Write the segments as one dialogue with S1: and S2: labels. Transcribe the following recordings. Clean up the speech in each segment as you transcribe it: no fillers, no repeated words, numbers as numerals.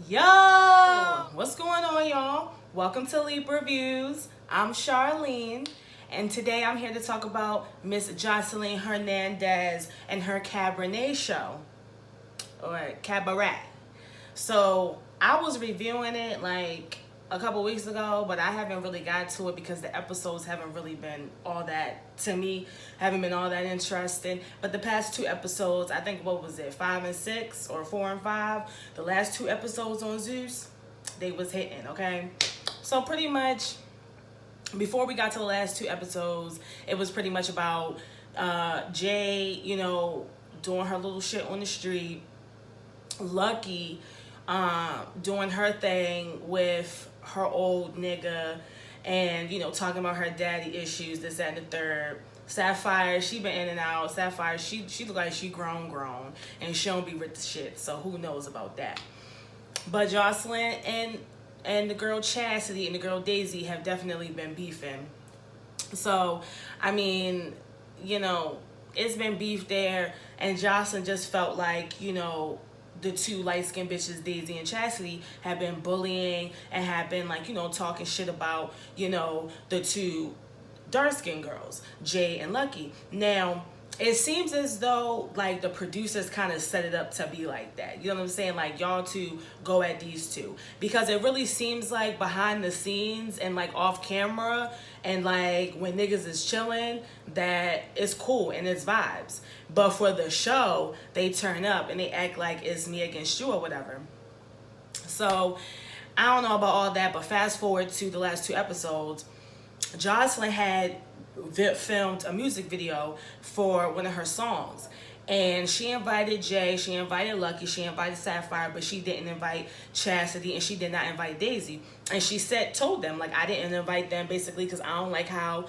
S1: Yo! What's going on, y'all? Welcome to Libra Reviews. I'm Charlene, and today I'm here to talk about Miss Joseline Hernandez and her Cabaret show, or Cabaret. So, I was reviewing it like a couple weeks ago, but I haven't really got to it because the episodes haven't really been all that, to me, haven't been all that interesting. But the past two episodes, I think, what was it, 5 and 6 or 4 and 5? The last two episodes on Zeus, they was hitting, okay? So pretty much, before we got to the last two episodes, it was pretty much about Jay, doing her little shit on the street, Lucky doing her thing with her old nigga, and talking about her daddy issues, this, that, and the third. Sapphire, she been in and out. Sapphire, she look like she grown, and she don't be with the shit, so who knows about that. But Joseline and the girl Chastity and the girl Daisy have definitely been beefing. So, I mean, it's been beef there, and Joseline just felt like, the two light-skinned bitches, Daisy and Chastity, have been bullying and have been, talking shit about, the two dark-skinned girls, Jay and Lucky. Now, it seems as though, the producers kind of set it up to be like that. You know what I'm saying? Y'all two go at these two. Because it really seems like behind the scenes and, off camera and, when niggas is chilling, that it's cool and it's vibes. But for the show, they turn up and they act like it's me against you or whatever. So, I don't know about all that, but fast forward to the last two episodes, Joseline had filmed a music video for one of her songs, and she invited Jay, she invited Lucky, she invited Sapphire, but she didn't invite Chastity and she did not invite Daisy. And she told them, I didn't invite them basically because I don't like how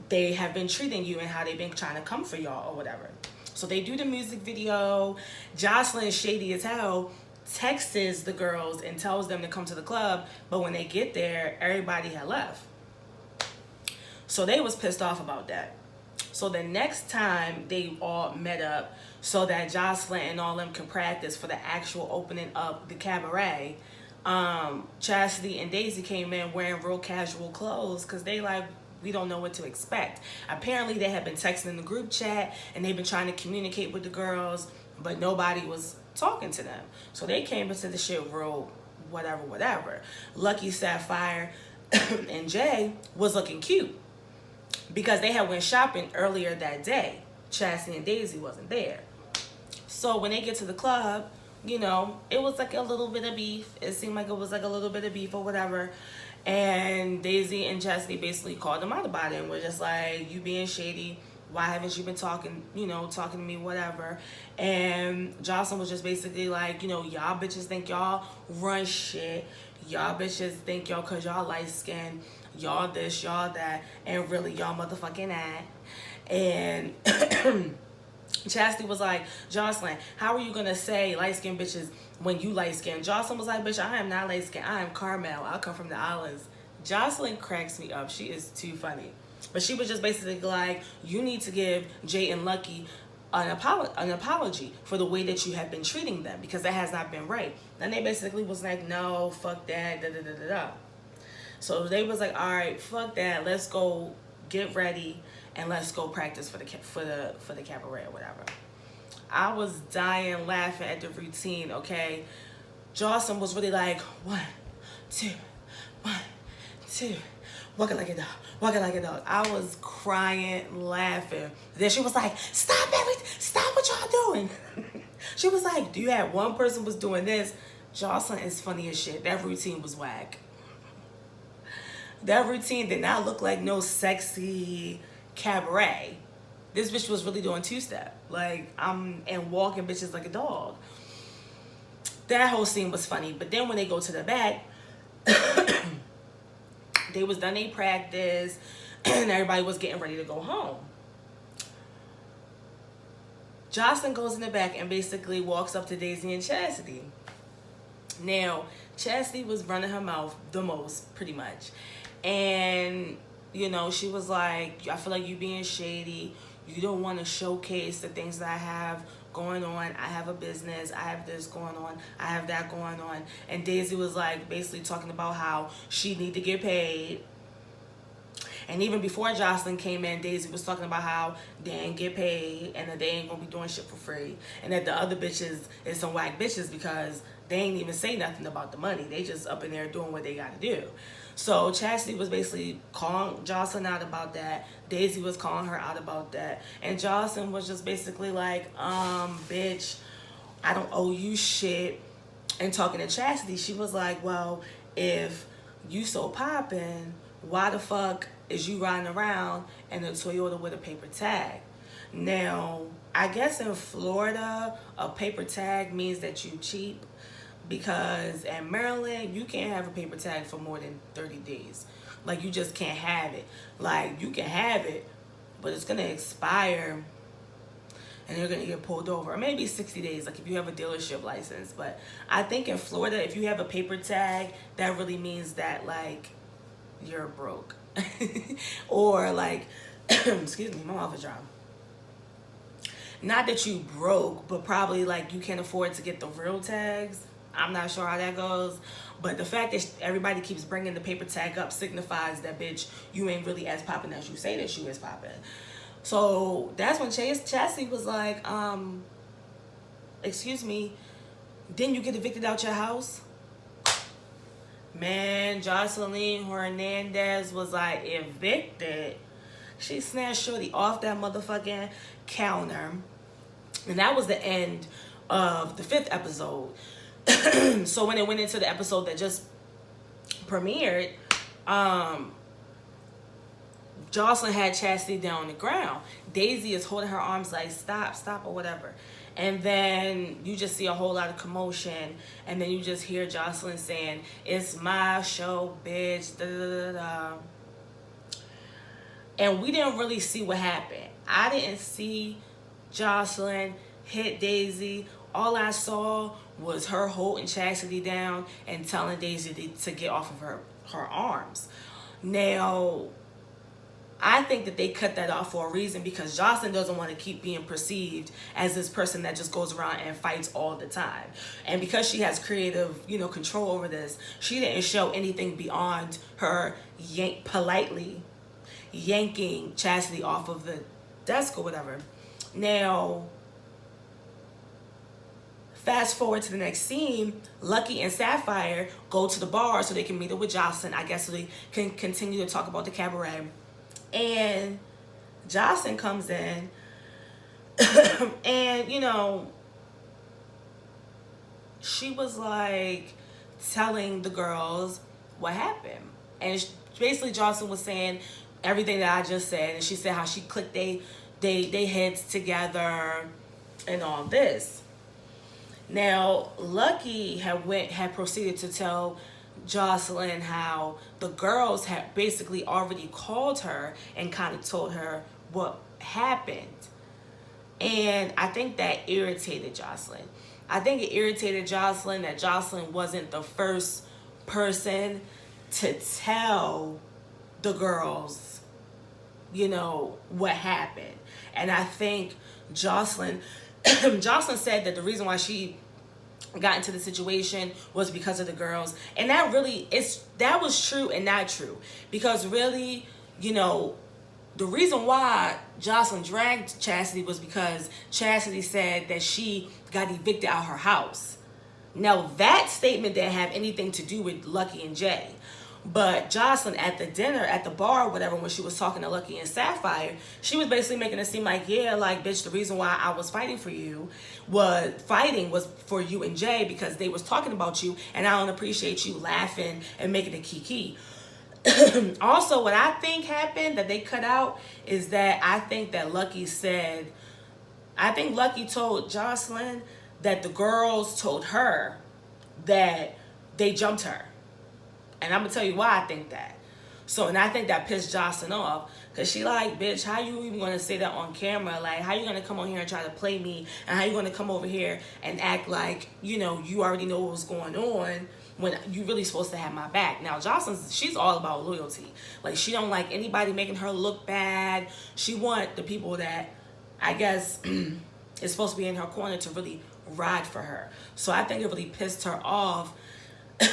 S1: they have been treating you and how they've been trying to come for y'all or whatever. So they do the music video. Joseline, shady as hell, texts the girls and tells them to come to the club, but when they get there, everybody had left. So they was pissed off about that. So the next time they all met up so that Joseline and all them can practice for the actual opening of the Cabaret, Chastity and Daisy came in wearing real casual clothes because they we don't know what to expect. Apparently they had been texting in the group chat and they've been trying to communicate with the girls, but nobody was talking to them. So they came into the shit real whatever. Lucky, Sapphire, and Jay was looking cute because they had went shopping earlier that day. Chastity and Daisy wasn't there. So when they get to the club, it was a little bit of beef. It seemed like it was a little bit of beef or whatever. And Daisy and Chastity basically called them out about it and were just like, you being shady. Why haven't you been talking to me, whatever. And Joseline was just basically like, y'all bitches think y'all run shit. Y'all bitches think y'all, cause y'all light skinned, y'all this, y'all that, and really y'all motherfucking that. And Chastity was like, Joseline, how are you gonna say light skinned bitches when you light skinned? Joseline was like, bitch, I am not light skinned. I am Carmel. I come from the islands. Joseline cracks me up. She is too funny. But she was just basically like, you need to give Jay and Lucky an apology for the way that you have been treating them because that has not been right. And they basically was like, no, fuck that, da. So they was like, all right, fuck that. Let's go get ready and let's go practice for the cabaret or whatever. I was dying laughing at the routine, okay? Joseline was really like, 1, 2, 1, 2. Walk it like a dog. Walk it like a dog. I was crying, laughing. Then she was like, stop what y'all doing. She was like, you had one person was doing this. Joseline is funny as shit. That routine was whack. That routine did not look like no sexy cabaret. This bitch was really doing two-step. And walking bitches like a dog. That whole scene was funny. But then when they go to the back, they was done their practice and everybody was getting ready to go home. Joseline goes in the back and basically walks up to Daisy and Chastity. Now, Chastity was running her mouth the most, pretty much. And, she was like, I feel like you being shady. You don't want to showcase the things that I have going on. I have a business. I have this going on. I have that going on. And Daisy was like basically talking about how she need to get paid. And even before Joseline came in, Daisy was talking about how they ain't get paid and that they ain't gonna be doing shit for free. And that the other bitches is some whack bitches because they ain't even say nothing about the money. They just up in there doing what they gotta do. So Chastity was basically calling Joseline out about that. Daisy was calling her out about that. And Joseline was just basically like, bitch, I don't owe you shit. And talking to Chastity, she was like, well, if you so poppin', why the fuck is you riding around in a Toyota with a paper tag? Now, I guess in Florida, a paper tag means that you cheap, because in Maryland, you can't have a paper tag for more than 30 days. Like, you just can't have it. Like, you can have it, but it's gonna expire and you're gonna get pulled over. Or maybe 60 days, like if you have a dealership license. But I think in Florida, if you have a paper tag, that really means that, like, you're broke. Or like, excuse me, my mouth is dry. Not that you broke, but probably like you can't afford to get the real tags. I'm not sure how that goes. But the fact that everybody keeps bringing the paper tag up signifies that, bitch, you ain't really as popping as you say that you is popping. So that's when Chastity was like, excuse me, didn't you get evicted out your house? Man, Joseline Hernandez was like, evicted? She snatched Shorty off that motherfucking counter. And that was the end of the 5th episode. So when it went into the episode that just premiered, Joseline had Chastity down on the ground. Daisy is holding her arms like, stop, stop, or whatever. And then you just see a whole lot of commotion. And then you just hear Joseline saying, it's my show, bitch. Da, da, da, da. And we didn't really see what happened. I didn't see Joseline hit Daisy. All I saw was her holding Chastity down and telling Daisy to get off of her arms. Now, I think that they cut that off for a reason, because Joseline doesn't want to keep being perceived as this person that just goes around and fights all the time. And because she has creative, control over this, she didn't show anything beyond her politely yanking Chastity off of the desk or whatever. Now, fast forward to the next scene, Lucky and Sapphire go to the bar so they can meet up with Joseline, I guess, so they can continue to talk about the cabaret. And Joseline comes in and, she was like telling the girls what happened. And basically Joseline was saying everything that I just said. And she said how she clicked they heads together and all this. Now, Lucky had proceeded to tell Joseline how the girls had basically already called her and kind of told her what happened. And I think that irritated Joseline. I think it irritated Joseline that Joseline wasn't the first person to tell the girls, what happened. And I think Joseline said that the reason why she got into the situation was because of the girls. And that was true and not true. Because really, the reason why Joseline dragged Chastity was because Chastity said that she got evicted out of her house. Now, that statement didn't have anything to do with Lucky and Jay. But Joseline at the dinner, at the bar or whatever, when she was talking to Lucky and Sapphire, she was basically making it seem like, yeah, like, bitch, the reason why I was fighting for you was for you and Jay, because they was talking about you, and I don't appreciate you laughing and making it kiki. Also, what I think happened that they cut out is that I think Lucky told Joseline that the girls told her that they jumped her. And I'm going to tell you why I think that. So, and I think that pissed Joseline off. Because she like, bitch, how you even going to say that on camera? Like, how you going to come on here and try to play me? And how you going to come over here and act like, you already know what was going on when you really supposed to have my back? Now, Joseline, she's all about loyalty. Like, she don't like anybody making her look bad. She want the people that, I guess, is supposed to be in her corner to really ride for her. So I think it really pissed her off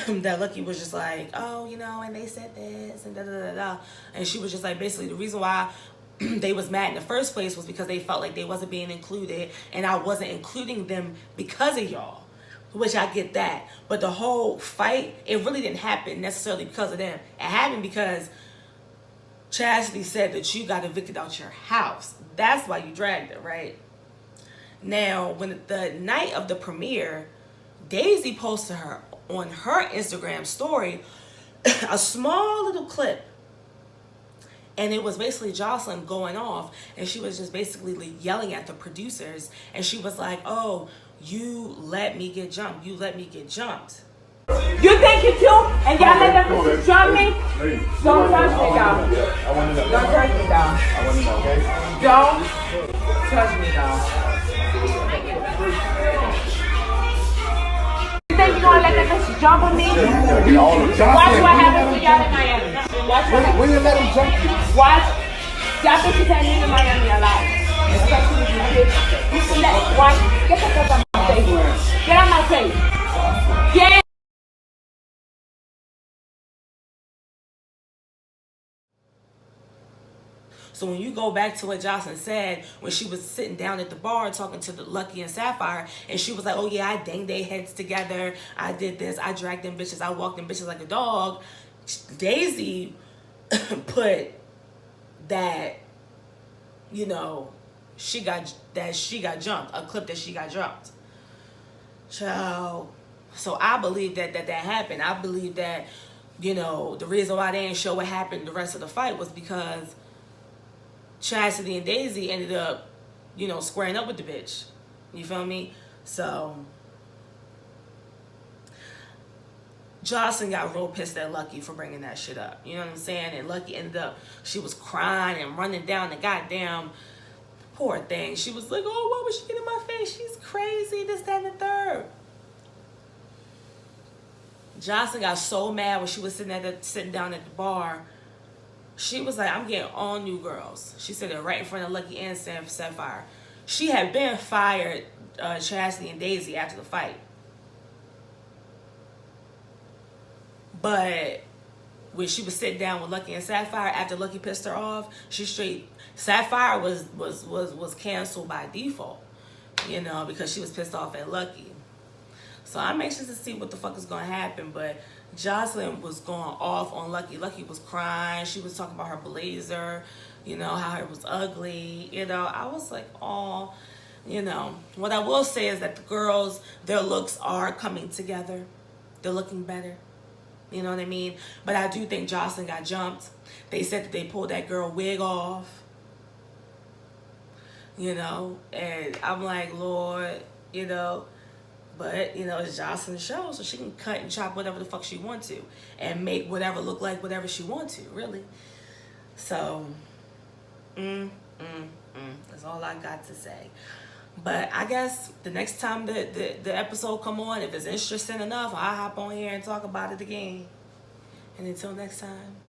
S1: that Lucky was just like, oh, you know, and they said this and da da da da. And she was just like, basically, the reason why they was mad in the first place was because they felt like they wasn't being included, and I wasn't including them because of y'all. Which I get that. But the whole fight, it really didn't happen necessarily because of them. It happened because Chastity said that you got evicted out your house. That's why you dragged her, right? Now, when the night of the premiere, Daisy posted her on her Instagram story a small little clip. And it was basically Joseline going off, and she was just basically yelling at the producers. And she was like, oh, you let me get jumped. You let me get jumped.
S2: You think you cute and y'all let them bitches jump me? Don't touch me, dog. Don't touch me, dog. Don't touch me, dog. You think you gonna let them bitches jump on me? Watch what happens to y'all in Miami. Watch what happens.
S3: When you let them jump you?
S2: Watch. Y'all bitches can't live in Miami alive. Especially if you bitch. You should let. Watch. Get the fuck out my face. Get out my face. Get.
S1: So when you go back to what Joseline said when she was sitting down at the bar talking to the Lucky and Sapphire, and she was like, oh yeah, I danged their heads together, I did this, I dragged them bitches, I walked them bitches like a dog. Daisy put that, you know, she got jumped, a clip that she got jumped. So I believe that happened. I believe that, you know, the reason why they didn't show what happened the rest of the fight was because Chastity and Daisy ended up, you know, squaring up with the bitch. You feel me? So Joseline got real pissed at Lucky for bringing that shit up. You know what I'm saying? And Lucky ended up, she was crying and running down the goddamn, poor thing. She was like, oh, why would she get in my face? She's crazy, this, that, and the third. Joseline got so mad when she was sitting down at the bar. She was like, I'm getting all new girls. She said it right in front of Lucky and Sapphire. She had been fired Chastity and Daisy after the fight. But when she was sitting down with Lucky and Sapphire after Lucky pissed her off, Sapphire was canceled by default, you know, because she was pissed off at Lucky. So I'm anxious to see what the fuck is going to happen. But Joseline was going off on Lucky. Lucky was crying. She was talking about her blazer, you know, how it was ugly. You know, I was like, oh, you know. What I will say is that the girls, their looks are coming together. They're looking better. You know what I mean? But I do think Joseline got jumped. They said that they pulled that girl wig off. You know, and I'm like, Lord, you know. But, you know, it's Joseline's show, so she can cut and chop whatever the fuck she wants to and make whatever look like whatever she wants to, really. So, that's all I got to say. But I guess the next time the episode come on, if it's interesting enough, I'll hop on here and talk about it again. And until next time.